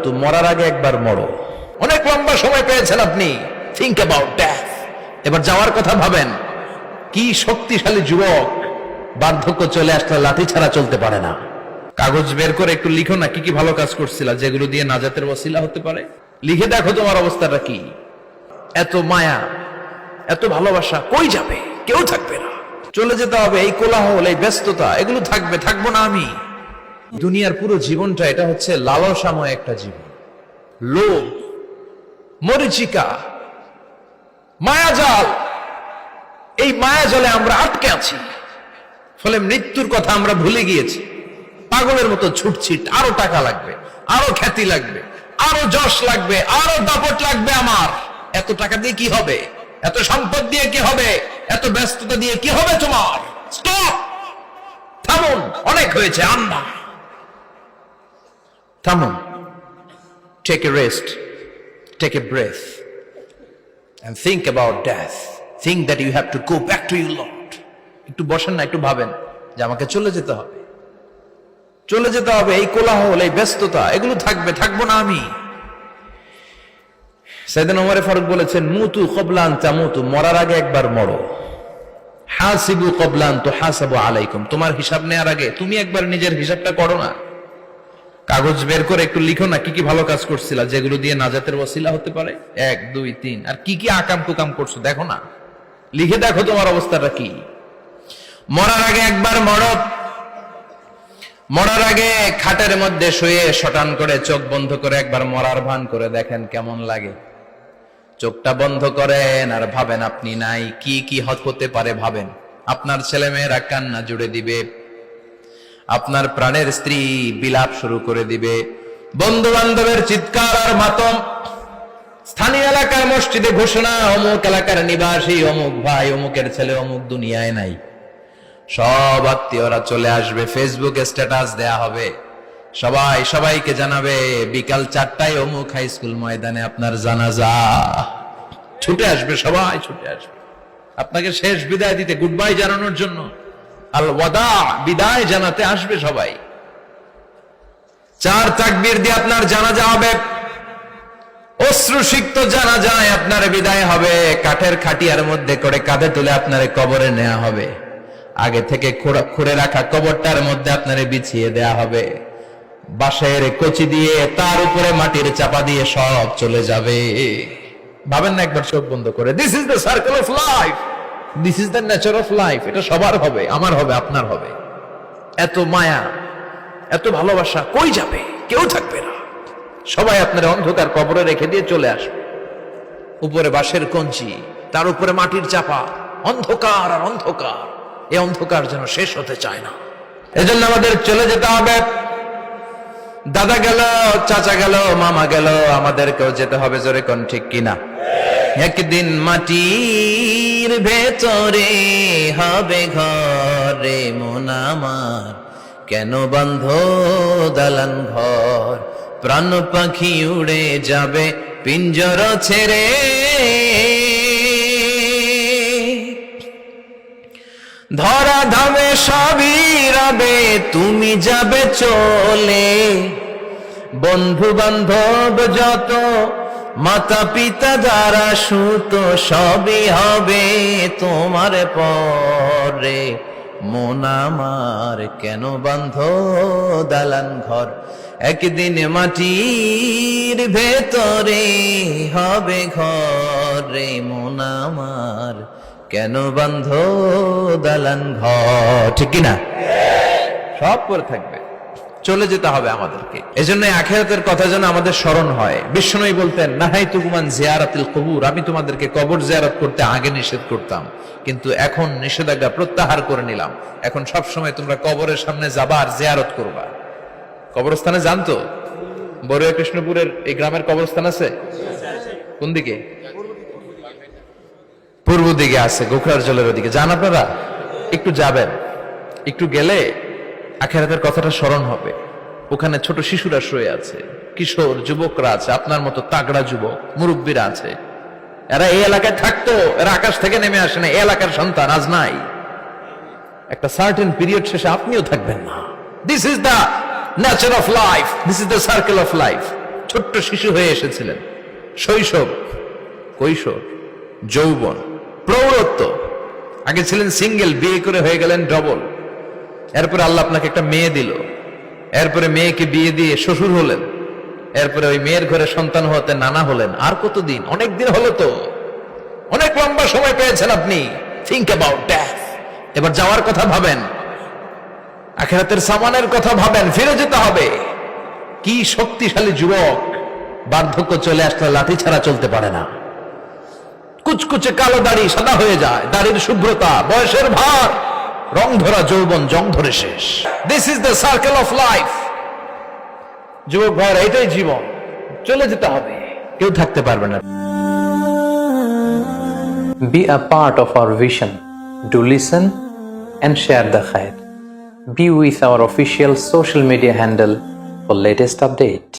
তো মরার আগে একবার মরো। অনেক লম্বা সময় পেয়েছেন আপনি, থিংক অ্যাবাউট ডেথ। এবার যাওয়ার কথা ভাবেন। কি শক্তিশালী যুবক, বার্ধক্য চলে আসলে লাঠি ছাড়া চলতে পারে না। কাগজ বের করে একটু লিখো না কি কি ভালো কাজ করছিলা, যেগুলো দিয়ে নাজাতের ওসিলা হতে পারে। লিখে দেখো তোমার অবস্থাটা কি। এত মায়া, এত ভালোবাসা কই যাবে? কেউ থাকবে না, চলে যেতে হবে। এই কোলাহল, এই ব্যস্ততা, এগুলো থাকবে, থাকবো না আমি। দুনিয়ার পুরো জীবনটা এটা হচ্ছে লালসাময় একটা জীবন। লোভ, মরিচিকা, মায়াজাল। এই মায়াজালে আমরা আটকে আছি, ফলে মৃত্যুর কথা আমরা ভুলে গিয়েছি। পাগলের মতো ছুটছি, আরো টাকা লাগবে, আরো খ্যাতি লাগবে, আরো যশ লাগবে, আরো দাপট লাগবে আমার। এত টাকা দিয়ে কি হবে? এত সম্পদ দিয়ে কি হবে? এত ব্যস্ততা দিয়ে কি হবে তোমার? স্টপ, থামুন, অনেক হয়েছে। আন্না, থামুন। Take a rest, take a breath and think about death. Think that you have to go back to your Lord. একটু বসেন না, একটু ভাবেন যে আমাকে চলে যেতে হবে, চলে যেতে হবে। এই কোলাহল, এই ব্যস্ততা, এগুলো থাকবে, থাকবো না আমি। সাইয়েদনা ওমর ফারুক বলেছেন, মুতু ক্বাবলা আন তামুতু, মরার আগে একবার মরো। হাসিবু ক্বাবলা আন তুহাসাবু আলাইকুম, তোমার হিসাব নেওয়ার আগে তুমি একবার নিজের হিসাবটা করো না। কাগজ বের করে একটু লিখো না কি কি ভালো কাজ করছিলা, যেগুলো দিয়ে নাজাতের ওসিলা হতে পারে। 1 2 3, আর কি কি আকাম কুকাম করছো দেখো না, লিখে দেখো তোমার অবস্থাটা কি। মরার আগে একবার মরো। মরার আগে খাটের মধ্যে শুয়ে শটান করে চোখ বন্ধ করে একবার মরার ভান করে দেখেন কেমন লাগে। চোখটা বন্ধ করেন আর ভাবেন আপনি নাই, কি কি হতে পারে ভাবেন। আপনার ছেলে মেয়েরা কান্না জুড়ে দিবে, আপনার প্রাণের স্ত্রী বিলাপ শুরু করে দিবে, বন্ধু বান্ধবের চিৎকার আর মাতম, স্থানীয় এলাকার মসজিদে ঘোষণা, অমুক এলাকার নিবাসী অমুক ভাই, অমুকের ছেলে অমুক দুনিয়ায় নাই। সব আত্মীয়রা চলে আসবে, ফেসবুকে স্ট্যাটাস দেয়া হবে, সবাই সবাইকে জানাবে বিকাল 4টায় অমুক হাই স্কুল ময়দানে আপনার জানাজা। ছুটে আসবে, সবাই ছুটে আসবে আপনাকে শেষ বিদায় দিতে, গুড বাই জানানোর জন্য। আল ওয়াদা, বিদায় জানাতে আসবে সবাই। 4 তাকবীর দিয়ে আপনার জানাজা হবে, অশ্রুসিক্ত জানাজায় আপনার বিদায় হবে। কাঠের খাটিয়ার মধ্যে করে কাঁধে তুলে আপনারে কবরে নেওয়া হবে। আগে থেকে খুঁড়ে রাখা কবরটার মধ্যে আপনারে বিছিয়ে দেয়া হবে। বাঁশের কচি দিয়ে তার উপরে মাটির চাপা দিয়ে সব চলে যাবে। ভাবেন না একবার চোখ বন্ধ করে, this is the circle of life, this is the nature of life. এটা সবার হবে, আমার হবে, আপনার হবে। এত মায়া, এত ভালোবাসা কই যাবে? কেউ থাকবে না, সবাই আপনার অন্ধকার কবরে রেখে দিয়ে চলে আসবে। উপরে বাঁশের কঞ্চি, তার উপরে মাটির চাপা, অন্ধকার আর অন্ধকার। এই অন্ধকার যেন শেষ হতে চায় না। এজন্য আমাদের চলে যেতে হবে। দাদা গেল, চাচা গেল, মামা গেল, আমাদেরকেও যেতে হবে। জোরে কোন ঠিক কিনা? একদিন মাটির ভেতরে হবে ঘরে মন আমার, কেন বন্ধ দালান ঘর? প্রাণ পাখি উড়ে যাবে পিঞ্জর ছেড়ে, ধরা ধামে সবই রবে, তুমি যাবে চলে। বন্ধু বান্ধব যত, মাতা পিতা যারা সুত, সবই হবে তোমার পরে। মন আমার কেন বন্ধ দালান ঘর? একদিন মাটির ভেতরে হবে ঘরে মন আমার, কেন বন্ধ দালান ঘর? ঠিক কিনা? সব করে থাকবে, চলে যেতে হবে আমাদেরকে। এজন্য আখিরাতের কথা যেন আমাদের স্মরণ হয়। বিশ্বনবী বলতেন, নাহাইতুকুম আন জিয়ারাতিল কুবুর, আমি তোমাদেরকে কবর জিয়ারত করতে আগে নিষেধ করতাম, কিন্তু এখন নিষেধাজ্ঞা প্রত্যাহার করে নিলাম। এখন সব সময় তোমরা কবরের সামনে যাবা আর জিয়ারত করবা। কবরস্থানে জানতো বড়ুয়া কৃষ্ণপুরের এই গ্রামের কবরস্থান আছে কোন দিকে? পূর্ব দিকে আছে, গোখরার জলের ওদিকে। যান আপনারা, একটু যাবেন, একটু গেলে আখিরাতের কথাটা স্মরণ হবে। ওখানে ছোট শিশুরা শুয়ে আছে, কিশোর যুবকরা আছে, আপনার মতো তাগড়া যুবক, মুরব্বীরা আছে। এরা এই এলাকায় থাকতো, এরা আকাশ থেকে নেমে আসে না, এই এলাকার সন্তান আজ নাই। একটা সার্টেন পিরিয়ড শেষে আপনিও থাকবেন না। This is the nature of life, this is the circle of life. ছোট্ট শিশু হয়ে এসেছিলেন। শৈশব, কৈশোর, যৌবন, প্রৌঢ়ত্ব। আগে ছিলেন সিঙ্গেল, বিয়ে করে হয়ে গেলেন ডবল। এরপরে আল্লাহ আপনাকে একটা মেয়ে দিল, এরপরে মেয়েকে বিয়ে দিয়ে শ্বশুর হলেন, এরপরে ওই মেয়ের ঘরে সন্তান হতে নানা হলেন। আর কতদিন? অনেক দিন হলো তো, অনেক লম্বা সময় পেয়েছেন আপনি। Think about death. এবার যাওয়ার কথা ভাবেন, আখিরাতের সামানের কথা ভাবেন, ফিরে যেতে হবে। কি শক্তিশালী যুবক, বার্ধক্য চলে আসলে লাঠি ছাড়া চলতে পারে না। কুচকুচে কালো দাড়ি সাদা হয়ে যায়, দাড়ির শুভ্রতা, বয়সের ভার, রং ধরা যৌবন জং ধরে শেষ। This is the circle of life. যুবক ভাইয়ের এটাই জীবন, চলে যেতে হবে, কেউ থাকতে পারবে না। Be a part of our vision. Do listen and share the khair. Be with our official social media handle for latest update.